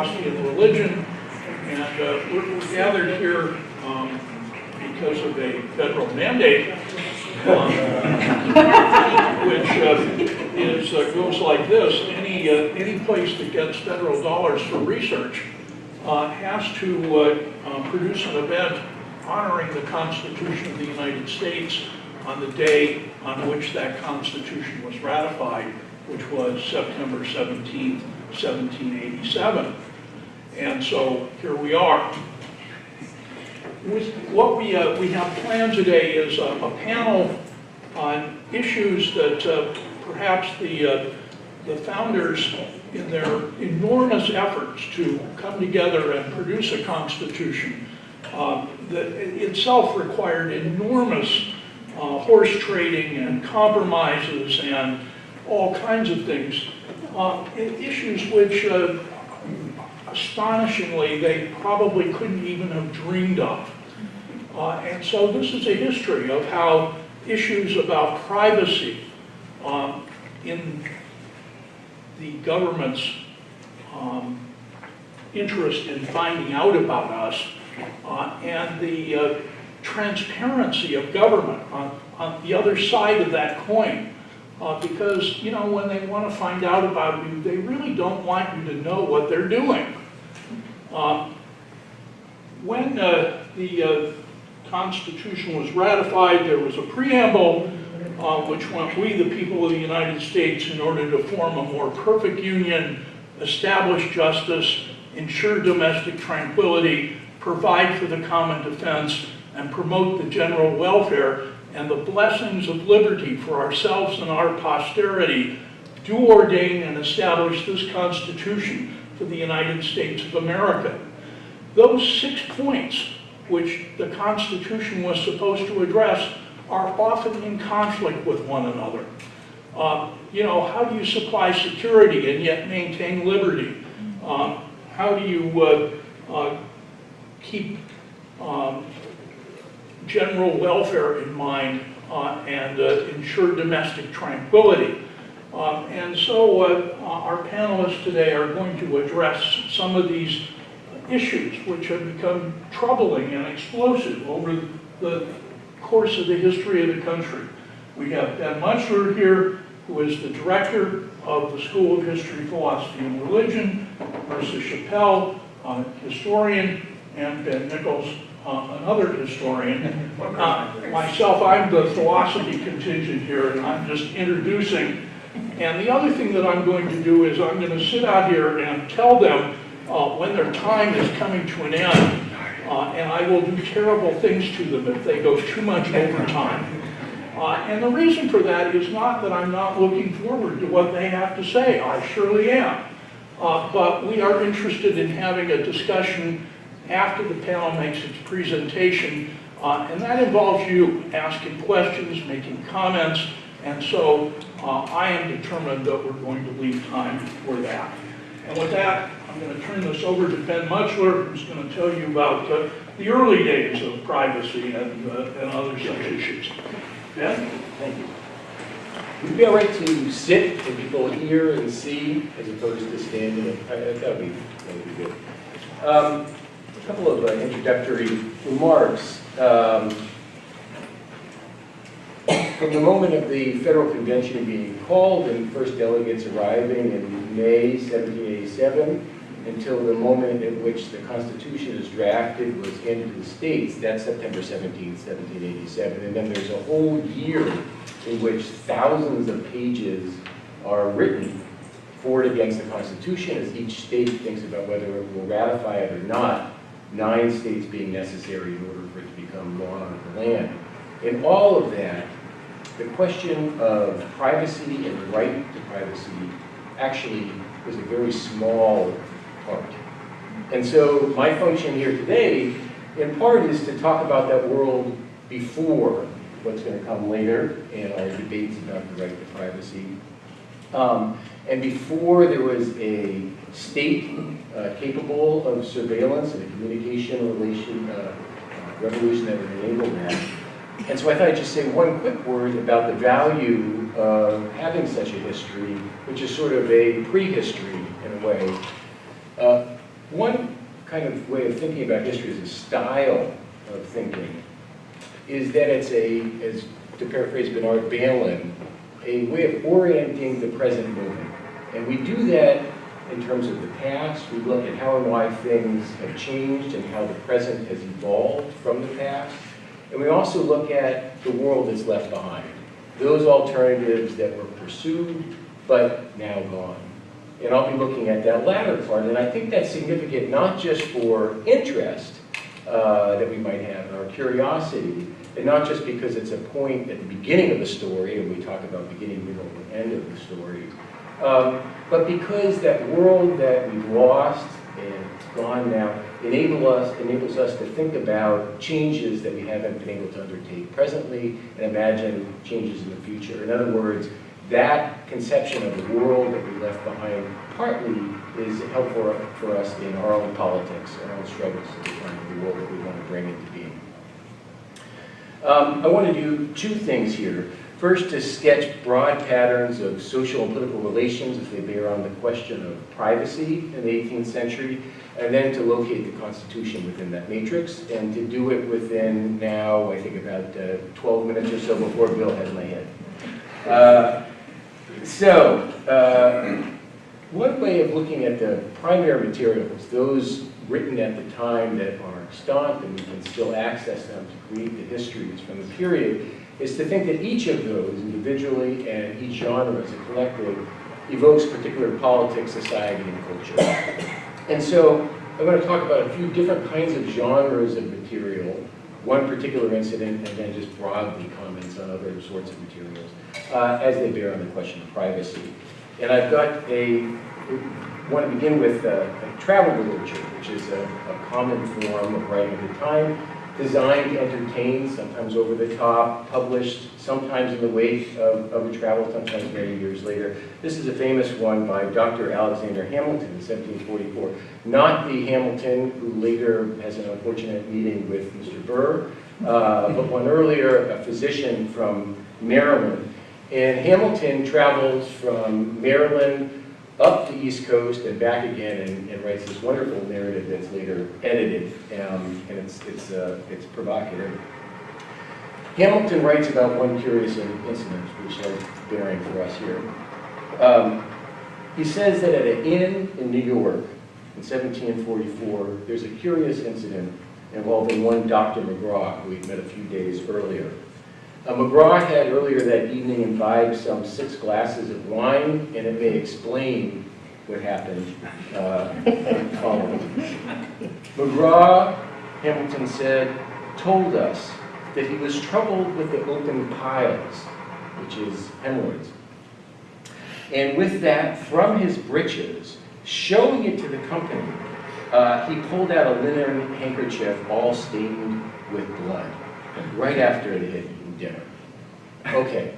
philosophy and religion, and we're gathered here because of a federal mandate, which goes like this: any place that gets federal dollars for research has to produce an event honoring the Constitution of the United States on the day on which that Constitution was ratified, which was September 17th, 1787. And so here we are. What we have planned today is a panel on issues that perhaps the founders, in their enormous efforts to come together and produce a constitution that itself required enormous horse trading and compromises and all kinds of things, issues which astonishingly they probably couldn't even have dreamed of. And so this is a history of how issues about privacy in the government's interest in finding out about us and the transparency of government on the other side of that coin. Because, you know, when they want to find out about you, they really don't want you to know what they're doing. When the Constitution was ratified, there was a preamble which went, "We, the people of the United States, in order to form a more perfect union, establish justice, ensure domestic tranquility, provide for the common defense, and promote the general welfare and the blessings of liberty for ourselves and our posterity, do ordain and establish this Constitution for the United States of America." Those 6 points, which the Constitution was supposed to address, are often in conflict with one another. You know, how do you supply security and yet maintain liberty? How do you keep general welfare in mind and ensure domestic tranquility? And so our panelists today are going to address some of these issues which have become troubling and explosive over the course of the history of the country. We have Ben Mutschler here, who is the director of the School of History, Philosophy, and Religion, Marissa Chappelle, historian, and Ben Nichols, another historian. Myself, I'm the philosophy contingent here, and I'm just introducing. And the other thing that I'm going to do is I'm going to sit out here and tell them when their time is coming to an end, and I will do terrible things to them if they go too much over time. And the reason for that is not that I'm not looking forward to what they have to say. I surely am. But we are interested in having a discussion after the panel makes its presentation, and that involves you asking questions, making comments, and so I am determined that we're going to leave time for that. And with that, I'm going to turn this over to Ben Mutschler, who's going to tell you about the early days of privacy and other such issues. Ben? Thank you. Would it be all right to sit and people hear and see as opposed to standing? That would be good. A couple of introductory remarks. From the moment of the Federal Convention being called and first delegates arriving in May 1787 until the moment at which the Constitution is drafted was handed to the states, that's September 17, 1787. And then there's a whole year in which thousands of pages are written for and against the Constitution as each state thinks about whether it will ratify it or not, 9 states being necessary in order for it to become law on the land. In all of that, the question of privacy and the right to privacy actually was a very small part. And so my function here today, in part, is to talk about that world before what's going to come later in our debates about the right to privacy. And before there was a state capable of surveillance and a communication revolution that would enable that. And so I thought I'd just say one quick word about the value of having such a history, which is sort of a prehistory in a way. One kind of way of thinking about history as a style of thinking is that it's as to paraphrase Bernard Bailyn, a way of orienting the present moment. And we do that in terms of the past. We look at how and why things have changed and how the present has evolved from the past. And we also look at the world that's left behind, those alternatives that were pursued but now gone. And I'll be looking at that latter part, and I think that's significant not just for interest that we might have in our curiosity, and not just because it's a point at the beginning of the story, and we talk about beginning, middle, and end of the story, but because that world that we've lost and gone now enables us to think about changes that we haven't been able to undertake presently and imagine changes in the future. In other words, that conception of the world that we left behind partly is helpful for us in our own politics, our own struggles to define the world that we want to bring into being. I want to do two things here. First, to sketch broad patterns of social and political relations as they bear on the question of privacy in the 18th century, and then to locate the Constitution within that matrix, and to do it within now, I think about 12 minutes or so before Bill has my head. One way of looking at the primary materials, those written at the time that are extant and we can still access them to create the histories from the period, is to think that each of those individually and each genre as a collective evokes particular politics, society, and culture. And so I'm going to talk about a few different kinds of genres of material, one particular incident, and then just broadly comments on other sorts of materials as they bear on the question of privacy. And I've got want to begin with travel literature, which is a common form of writing at the time, designed to entertain, sometimes over the top, published sometimes in the wake of a travel, sometimes many years later. This is a famous one by Dr. Alexander Hamilton in 1744. Not the Hamilton who later has an unfortunate meeting with Mr. Burr, but one earlier, a physician from Maryland. And Hamilton travels from Maryland up the East Coast and back again, and writes this wonderful narrative that's later edited, and it's provocative. Hamilton writes about one curious incident, which has bearing for us here. He says that at an inn in New York in 1744, there's a curious incident involving one Dr. McGraw, who he'd met a few days earlier. McGraw had earlier that evening imbibed some 6 glasses of wine, and it may explain what happened following. McGraw, Hamilton said, told us that he was troubled with the open piles, which is hemorrhoids. And with that, from his breeches, showing it to the company, he pulled out a linen handkerchief all stained with blood, right after it had dinner. Okay,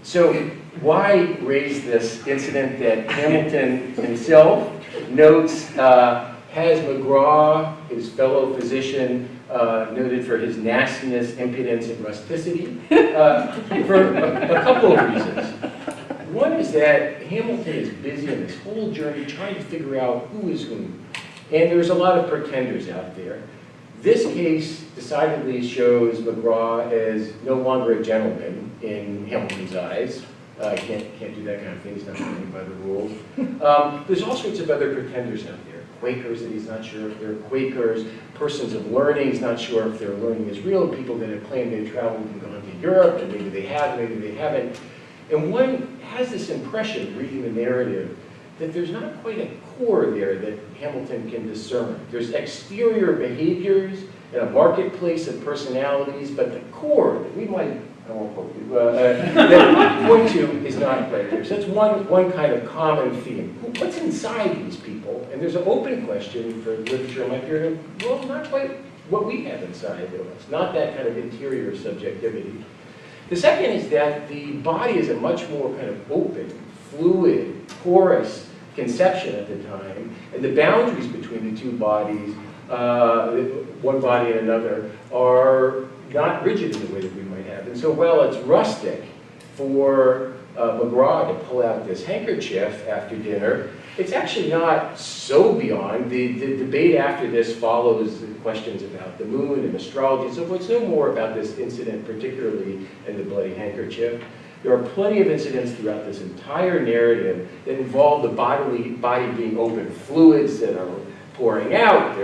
so why raise this incident that Hamilton himself notes has McGraw, his fellow physician, noted for his nastiness, impudence, and rusticity, for a couple of reasons. One is that Hamilton is busy in this whole journey trying to figure out who is whom. And there's a lot of pretenders out there. This case decidedly shows McGraw as no longer a gentleman in Hamilton's eyes. Can't do that kind of thing, he's not playing by the rules. There's all sorts of other pretenders out there. Quakers that he's not sure if they're Quakers, persons of learning, he's not sure if their learning is real, people that have claimed they've traveled and gone to Europe, and maybe they have, maybe they haven't. And one has this impression, reading the narrative, that there's not quite a core there that Hamilton can discern. There's exterior behaviors and a marketplace of personalities, but the core that we might, I won't quote you, that point to is not quite there. So that's one kind of common theme. What's inside these people? And there's an open question for literature in my period of, well, not quite what we have inside of us, not that kind of interior subjectivity. The second is that the body is a much more kind of open, fluid, porous conception at the time, and the boundaries between the two bodies, one body and another, are not rigid in the way that we might have. And so while it's rustic for McGraw to pull out this handkerchief after dinner, It's actually not so beyond. The debate after this follows the questions about the moon and astrology and so forth. It's no more about this incident, particularly in the bloody handkerchief. There are plenty of incidents throughout this entire narrative that involve the body being open, fluids that are pouring out.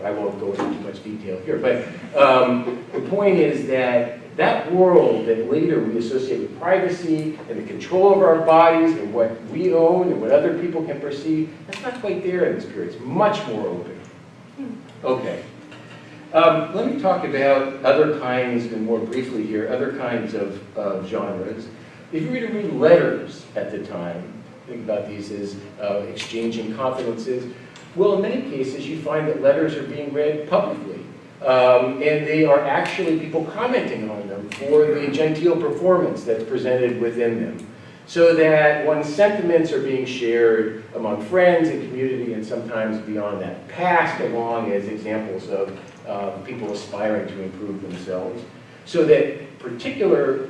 I won't go into too much detail here, but the point is that that world that later we associate with privacy and the control of our bodies and what we own and what other people can perceive, that's not quite there in this period. It's much more open. Okay. Let me talk about other kinds, and more briefly here, other kinds of genres. If you were to read letters at the time, think about these as exchanging confidences, well, in many cases, you find that letters are being read publicly. And they are actually people commenting on them for the genteel performance that's presented within them. So that one's sentiments are being shared among friends and community and sometimes beyond that, passed along as examples of people aspiring to improve themselves. So that particular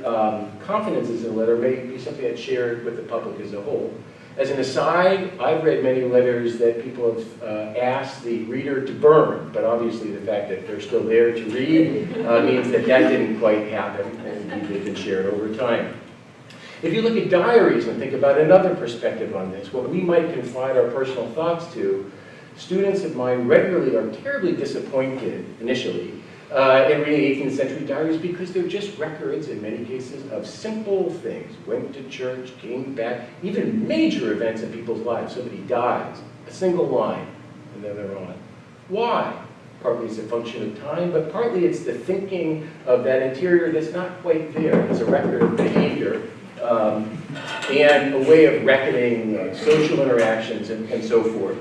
confidences in a letter may be something that's shared with the public as a whole. As an aside, I've read many letters that people have asked the reader to burn, but obviously the fact that they're still there to read means that that didn't quite happen, and they've been shared over time. If you look at diaries and think about another perspective on this, what we might confide our personal thoughts to, students of mine regularly are terribly disappointed, initially, in reading 18th century diaries because they're just records, in many cases, of simple things. Went to church, came back, even major events in people's lives. Somebody dies, a single line, and then they're on. Why? Partly it's a function of time, but partly it's the thinking of that interior that's not quite there. It's a record of behavior and a way of reckoning social interactions and so forth.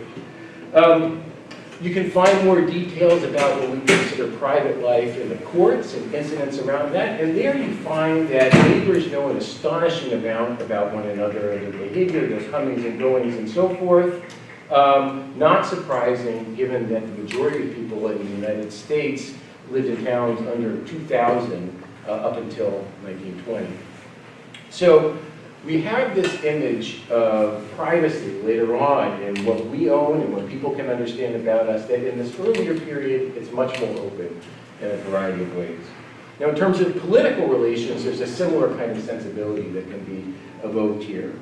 You can find more details about what we consider private life in the courts and incidents around that, and there you find that neighbors know an astonishing amount about one another and their behavior, their comings and goings and so forth. Not surprising, given that the majority of people in the United States lived in towns under 2,000 up until 1920. So we have this image of privacy later on in what we own and what people can understand about us, that in this earlier period, it's much more open in a variety of ways. Now, in terms of political relations, there's a similar kind of sensibility that can be evoked here.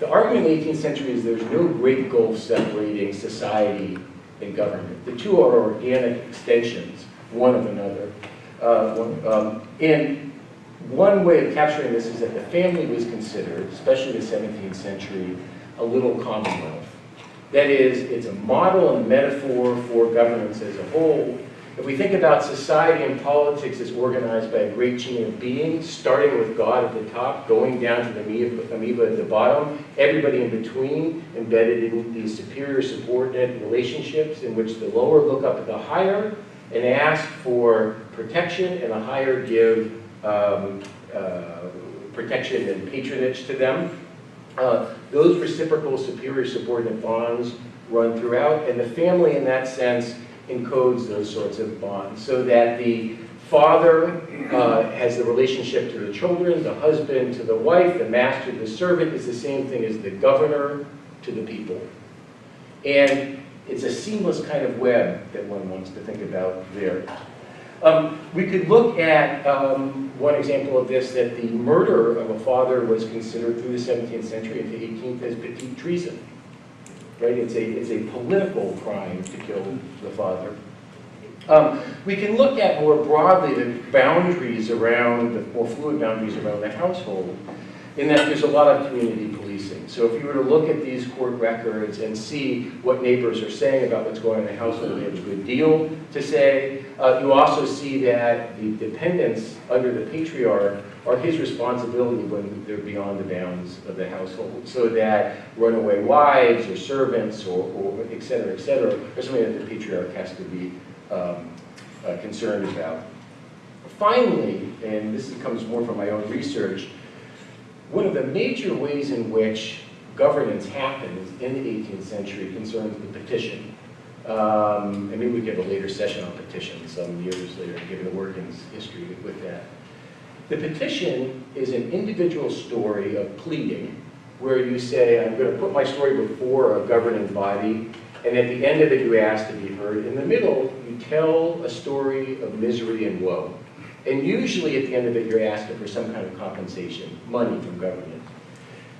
The argument in the 18th century is there's no great gulf separating society and government. The two are organic extensions, one of another. And one way of capturing this is that the family was considered, especially in the 17th century, a little commonwealth. That is, it's a model and metaphor for governance as a whole. If we think about society and politics as organized by a great chain of beings, starting with God at the top, going down to the amoeba at the bottom, everybody in between embedded in these superior subordinate relationships in which the lower look up at the higher and ask for protection, and the higher give protection and patronage to them. Those reciprocal superior subordinate bonds run throughout, and the family in that sense encodes those sorts of bonds, so that the father has the relationship to the children, the husband to the wife, the master to the servant is the same thing as the governor to the people. And it's a seamless kind of web that one wants to think about there. We could look at one example of this, that the murder of a father was considered through the 17th century into 18th as petite treason. Right? It's a political crime to kill the father. We can look at more broadly the boundaries around, the more fluid boundaries around the household, in that there's a lot of community policing. So if you were to look at these court records and see what neighbors are saying about what's going on in the household, they have a good deal to say. You also see that the dependents under the patriarch are his responsibility when they're beyond the bounds of the household. So that runaway wives or servants or et cetera, are something that the patriarch has to be concerned about. Finally, and this comes more from my own research, one of the major ways in which governance happens in the 18th century concerns the petition. And maybe we get a later session on petition some years later, given the workings history with that. The petition is an individual story of pleading where you say, I'm going to put my story before a governing body, and at the end of it you ask to be heard. In the middle, you tell a story of misery and woe. And usually at the end of it, you're asking for some kind of compensation, money from government.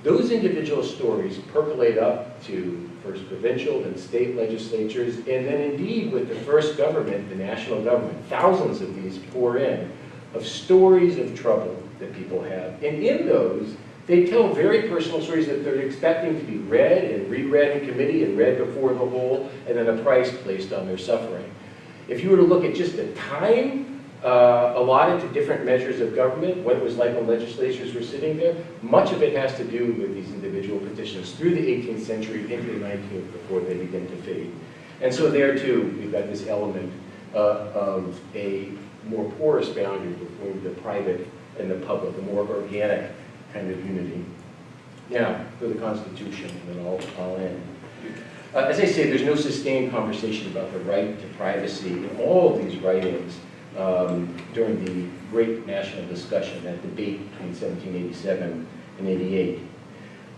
Those individual stories percolate up to first provincial and state legislatures, and then indeed with the first government, the national government, thousands of these pour in, of stories of trouble that people have. And in those, they tell very personal stories that they're expecting to be read and reread in committee and read before the whole, and then a price placed on their suffering. If you were to look at just the time allotted to different measures of government, what it was like when legislatures were sitting there, much of it has to do with these individual petitions through the 18th century into the 19th before they begin to fade. And so there too, we've got this element of a more porous boundary between the private and the public, a more organic kind of unity. Now, for the Constitution, and then I'll end. As I say, there's no sustained conversation about the right to privacy in all of these writings during the great national discussion, that debate between 1787 and 88.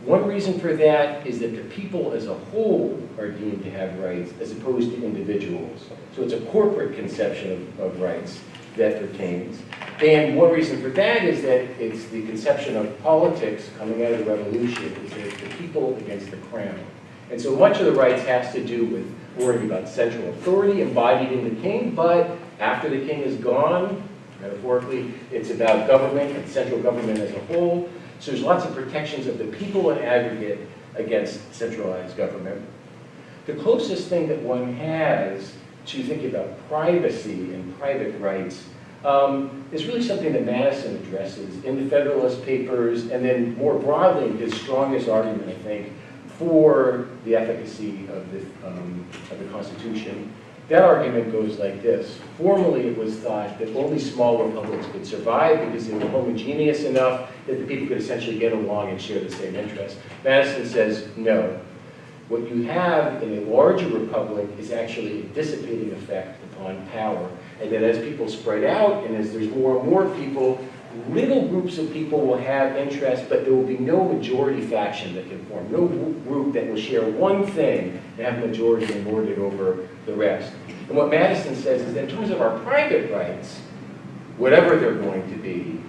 One reason for that is that the people as a whole are deemed to have rights as opposed to individuals. So it's a corporate conception of rights that pertains. And one reason for that is that it's the conception of politics coming out of the revolution is that it's the people against the crown. And so much of the rights has to do with worrying about central authority embodied in the king, but after the king is gone, metaphorically, it's about government and central government as a whole. So there's lots of protections of the people in aggregate against centralized government. The closest thing that one has to thinking about privacy and private rights is really something that Madison addresses in the Federalist Papers, and then more broadly, his strongest argument, I think, for the efficacy of the Constitution. That argument goes like this. Formerly, it was thought that only small republics could survive because they were homogeneous enough that the people could essentially get along and share the same interests. Madison says, no. What you have in a larger republic is actually a dissipating effect upon power, and that as people spread out and as there's more and more people, little groups of people will have interests, but there will be no majority faction that can form, no group that will share one thing and have majority and lord it over the rest. And what Madison says is that in terms of our private rights, whatever they're going to be,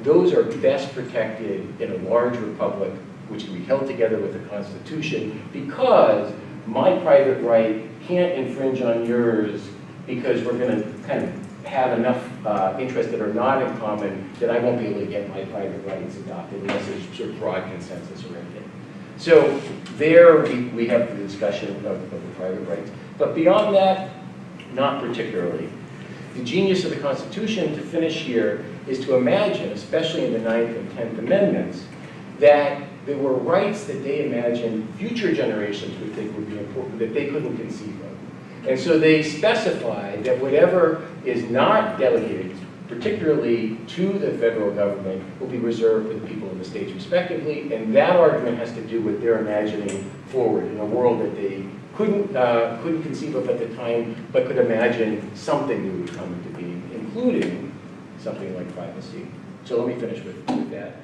those are best protected in a large republic, which can be held together with the Constitution, because my private right can't infringe on yours because we're going to kind of have enough interests that are not in common that I won't be able to get my private rights adopted unless there's sort of broad consensus around it. So there we have the discussion of the private rights. But beyond that, not particularly. The genius of the Constitution, to finish here, is to imagine, especially in the 9th and 10th Amendments, that there were rights that they imagined future generations would think would be important that they couldn't conceive of. And so they specify that whatever is not delegated, particularly to the federal government, will be reserved for the people in the states respectively. And that argument has to do with their imagining forward in a world that they couldn't conceive of at the time, but could imagine something new would come into being, including something like privacy. So let me finish with that.